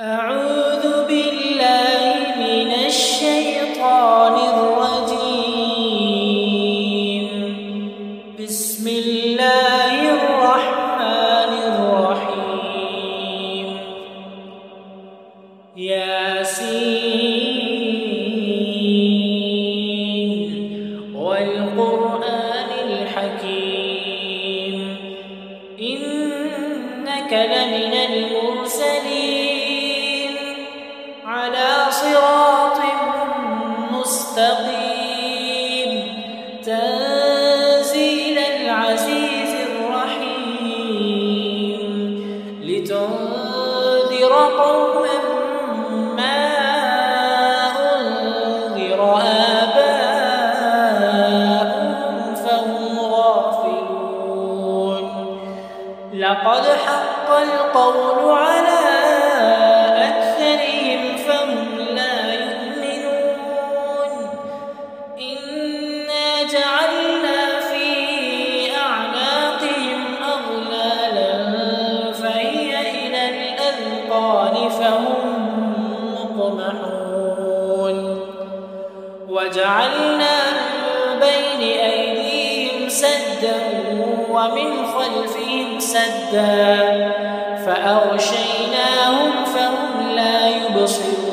أعوذ بالله من الشيطان الرجيم. بسم الله الرحمن الرحيم. ياسين والقرآن الحكيم إنك لمن المرسلين على صراط مستقيم تنزيل العزيز الرحيم لتنذر قوما ما أنذر آباؤهم فهم غافلون. لقد حق القول على جعلنا في أعناقهم أغلالا فهي إلى الأذقان فهم مقمحون. وجعلنا من بين أيديهم سدا ومن خلفهم سدا فأغشيناهم فهم لا يبصرون.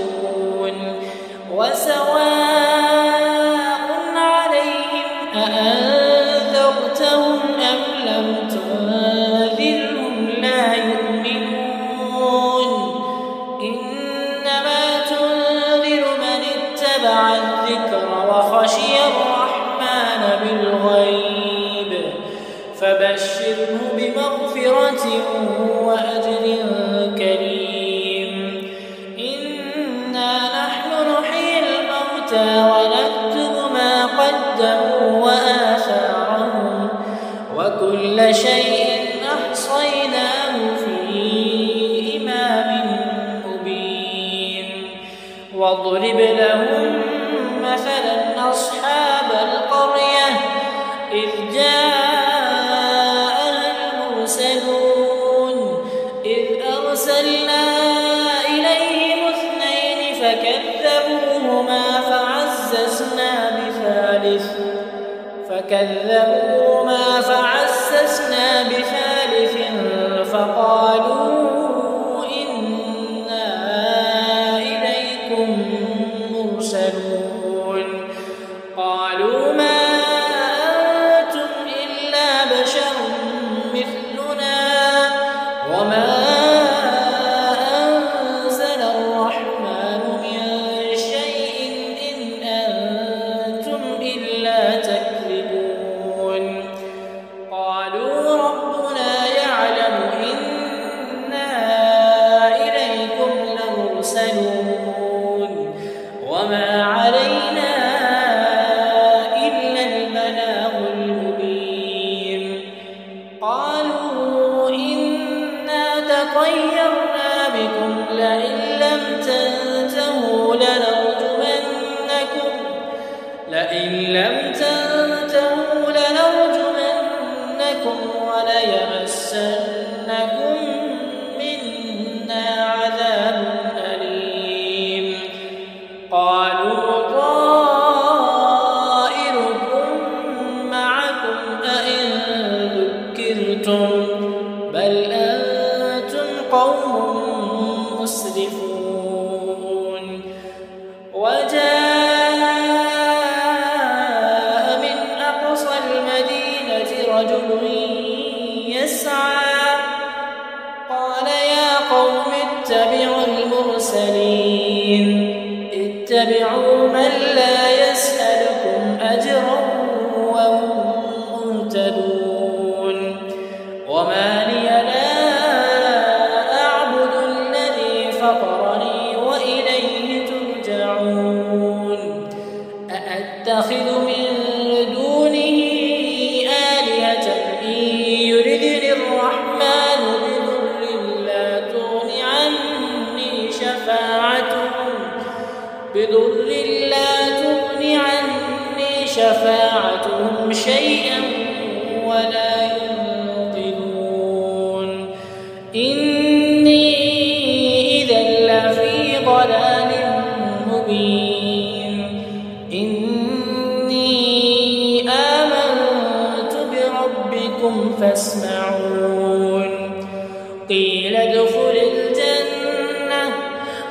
أأنذرتهم أم لم تنذرهم لا يؤمنون. إنما تنذر من اتبع الذكر وخشي الرحمن بالغيب فبشره بمغفرة وأجر كريم. إنا نحن نحيي الموتى ونكتب ما قدموا وآثارهم وكل شيء أحصيناه في إمام مبين. واضرب لهم مثلا أصحاب القرية إذ جاءها المرسلون إذ أرسلنا إليهم اثنين فكذبوهما فعززنا بثالث فقالوا إنا إليكم مرسلون. قالوا ما أنتم إلا بشر مثلنا وما أنزل الرحمن من شيء إن أنتم إلا تكذبون. قالوا ربنا يعلم إنا إليكم لمرسلون وما علينا إلا البلاغ المبين. قالوا إنا تطيرنا بكم لئن لم تنتهوا لنرجمنكم وليمسنكم منا عذاب أليم. قالوا طائركم معكم أئن ذكرتم بل أنتم قوم مسرفون. رجل يسعى قال يا قوم اتبعوا المرسلين اتبعوا من لا يسألكم أجرا وهم مهتدون. وما لي لا أعبد الذي فطرني وإليه ترجعون. أأتخذ من دونه يردني الرحمن بضر لا تغني عني شفاعتهم شيئا ولا ينقذون. إني إذا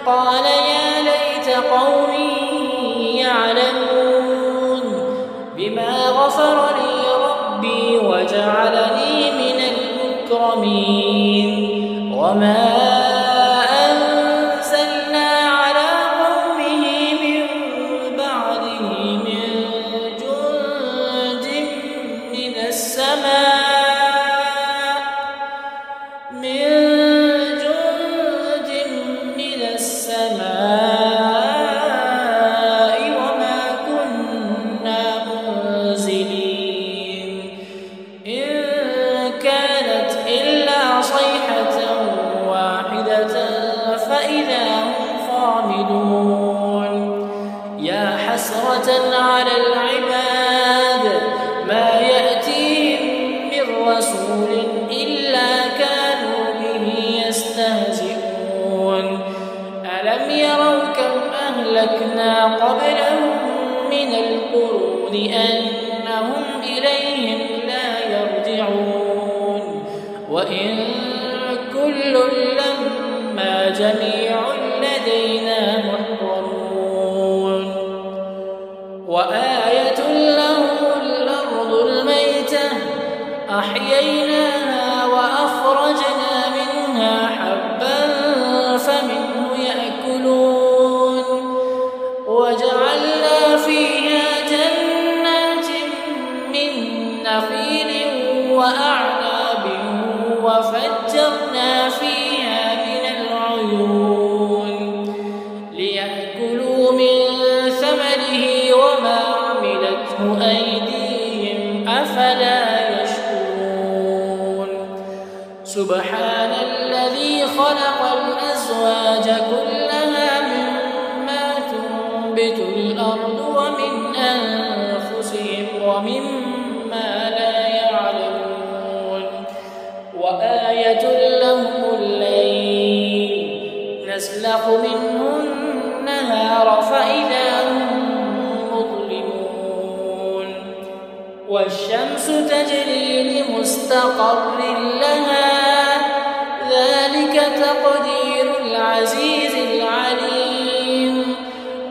قال يا ليت قومي يعلمون بما غفر لي ربي وجعلني من المكرمين وما أنزلنا على قومه من بعده من جند من السماء وما كنا منزلين إن كانت إلا صيحة واحدة فإذا هم خامدون يا حسرة على العباد ما يأتيهم من رسول إلا كانوا به يستهزئون ألم يروا كم أهلكنا قبلهم من القرون أنهم إليهم لا يرجعون وإن كل لما جميع لدينا محضرون وآية لهم الأرض الميتة أحييناها وأخرجنا منها حبا فمنه يأكلون وجعلنا فيها جنات من نخيل وأعناب وفجرنا فيها من العيون ليأكلوا من ثمره وما عملته أيديهم أفلا يشكرون سبحان الذي خلق الأزواج كلها مما تنبت الأرض ومن أنفسهم ومما لا يعلمون وآية لهم الليل نسلخ منه النهار فإذا هم مظلمون والشمس تجري لمستقر لها ذلك تقدير العزيز العليم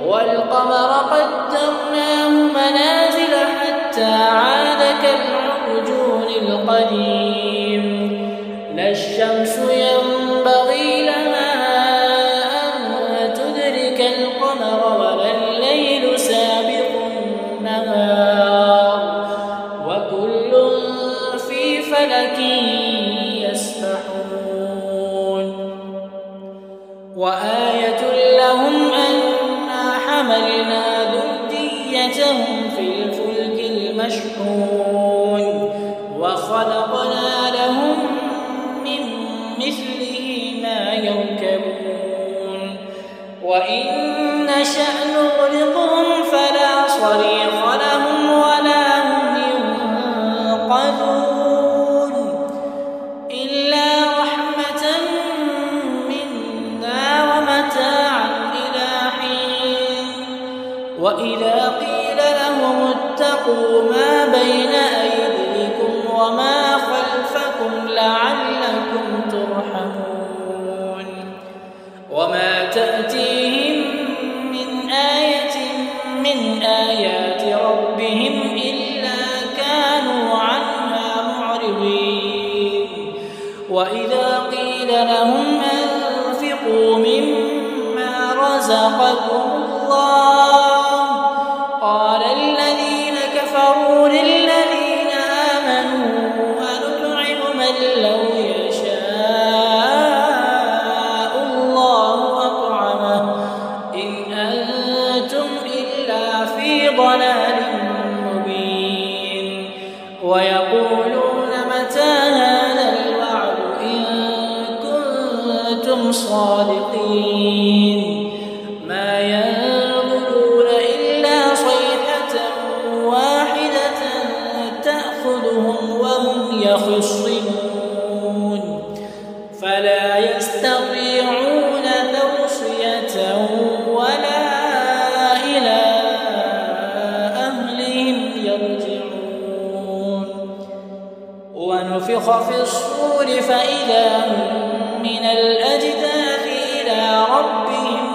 والقمر قدرناه منازل حتى عاد كالعرجون القديم لا الشمس ينبغي لها أن تدرك القمر ولا الليل سابق النهار وكل في فلك يسبحون وآية لهم أنا حملنا ذريتهم في الفلك المشحون وخلقنا لهم من مثله ما يركبون وإن نشأ نغرقهم فلا صريخ لهم ولا هم ينقذون إلا رحمة منا ومتاعا إلى حين وإذا قيل لهم اتقوا ما بين أيديكم وما خلفكم لعلكم ترحمون وما تأتيهم من آية من آيات ربهم إلا كانوا عنها معرضين وإذا قيل لهم أنفقوا مما رزقكم الله قال الذين كفروا للذين آمنوا أنطعم من لو يشاء الله أطعمه إن أنتم إلا في ضلال مبين ويقولون متى هذا الوعد إن كنتم صادقين ما ينظرون إلا صيحة واحدة تأخذهم وهم يخصمون فلا يستطيعون توصية ولا إلى أهلهم يرجعون ونفخ في الصور فإذا هم من الأجداث إلى ربهم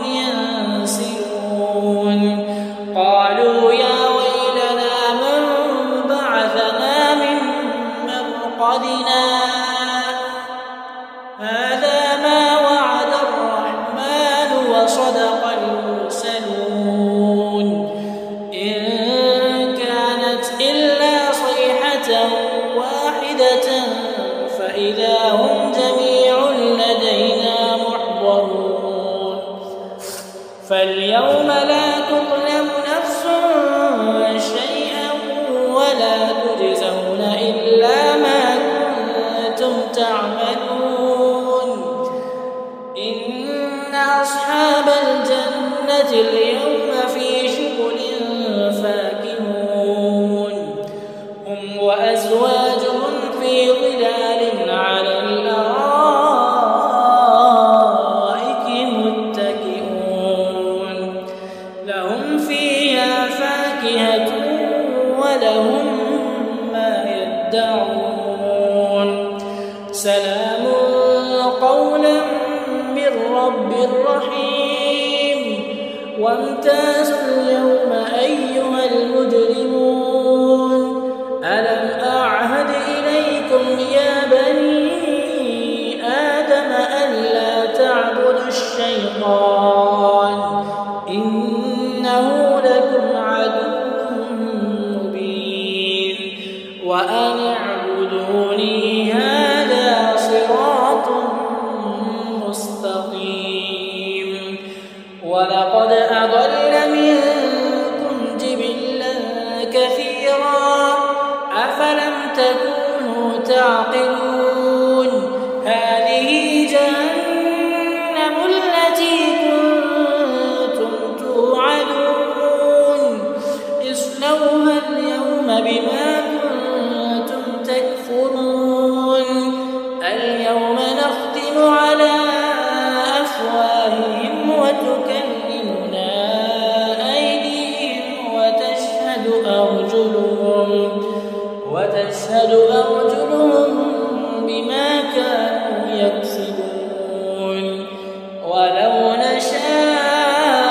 فاليوم لا تظلم نفس شيئا ولا تجزون إلا ما كنتم تعملون. إن أصحاب الجنة اليوم في شغل فاكهون هم وأزواجهم في ظلال على الأرائك متكئون لهم فيها فاكهة ولهم ما يدعون سلام قولا من رب رحيم. وامتازوا اليوم أيها المجرمون ألم أعهد إليكم يا بني آدم ألا تعبدوا الشيطان إنه لكم عدو مبين وأن اعبدوني هذا صراط مستقيم. ولقد أضل منكم جبلا كثيرا أفلم تكونوا تعقلون. هذه جهنم التي كنتم توعدون اصلوها اليوم بما كنتم تكفرون. اليوم نختم على أفواههم وتكلمنا أيديهم وتشهد أرجلهم بما كانوا يكسبون. ولو نشاء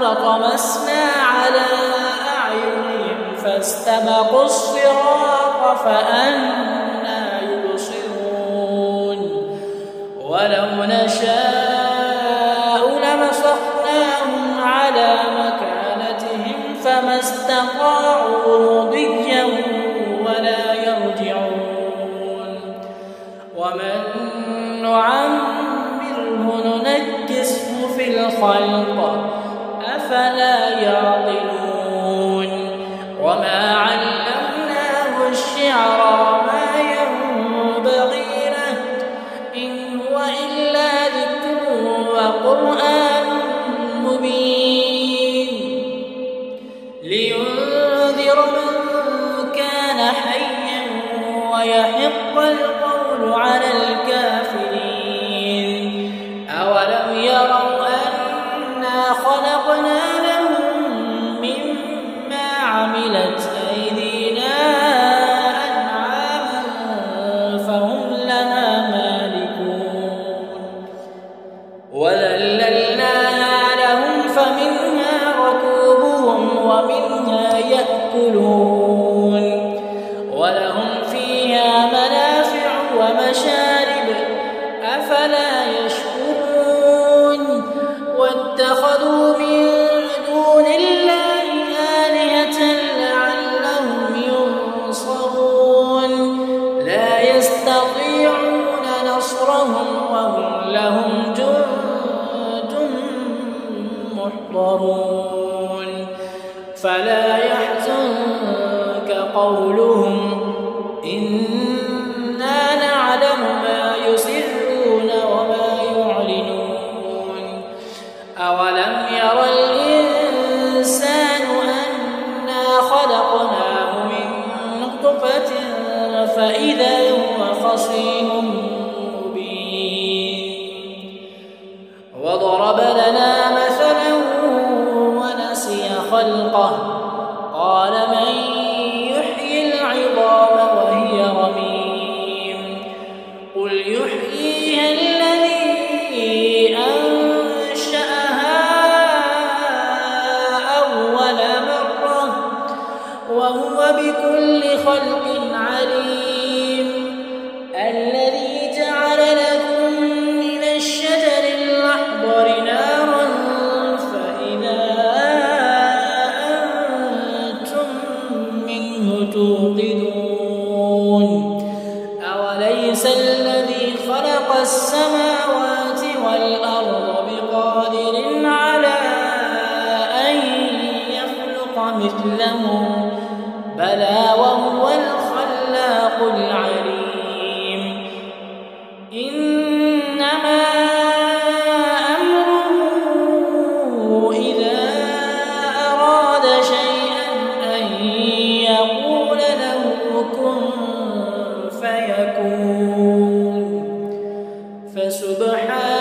لطمسنا على أعينهم فاستبقوا الصراط فأنى يبصرون. ولو نشاء لمسخناهم على مكانتهم فما استطاعوا مضيا ولا يرجعون. ومن نعمره ننكسه في الخلق أفلا يعقلون. وما علمناه الشعر ما ينبغي له إن هو إلا ذكر وقرآن مبين لينذر من كان حيا ويحق القول على الكافرين. أولم يروا أنا خلقنا لهم مما عملت أيدينا أنعاما فهم لها مالكون وذللناها لهم فمنها ركوبهم ومنها يأكلون ولهم فيها منافع ومشارب أفلا يشكرون. واتخذوا من دون الله آلهة لعلهم ينصرون لا يستطيعون نصرهم وهم لهم جند محضرون. فلا يحزنك قولهم إنا نعلم ما يسرون وما يعلنون. أولم ير الإنسان أنا خلقناه من نطفة فإذا هو خصيم مبين. وضرب لنا مثلا ونسي خلقه قال من يحيي العظام وهي رميم قل يحييها الذي أنشأها أول مرة وهو بكل خلق عليم. الذي جعل لكم من الشجر الأخضر نارا فإذا أنتم منه توقدون. أوليس الذي خلق السماوات والأرض بقادر على مثله بلى وهو الخلاق العليم إنما أمره إذا أراد شيئا أن يقول له كن فيكون فسبحان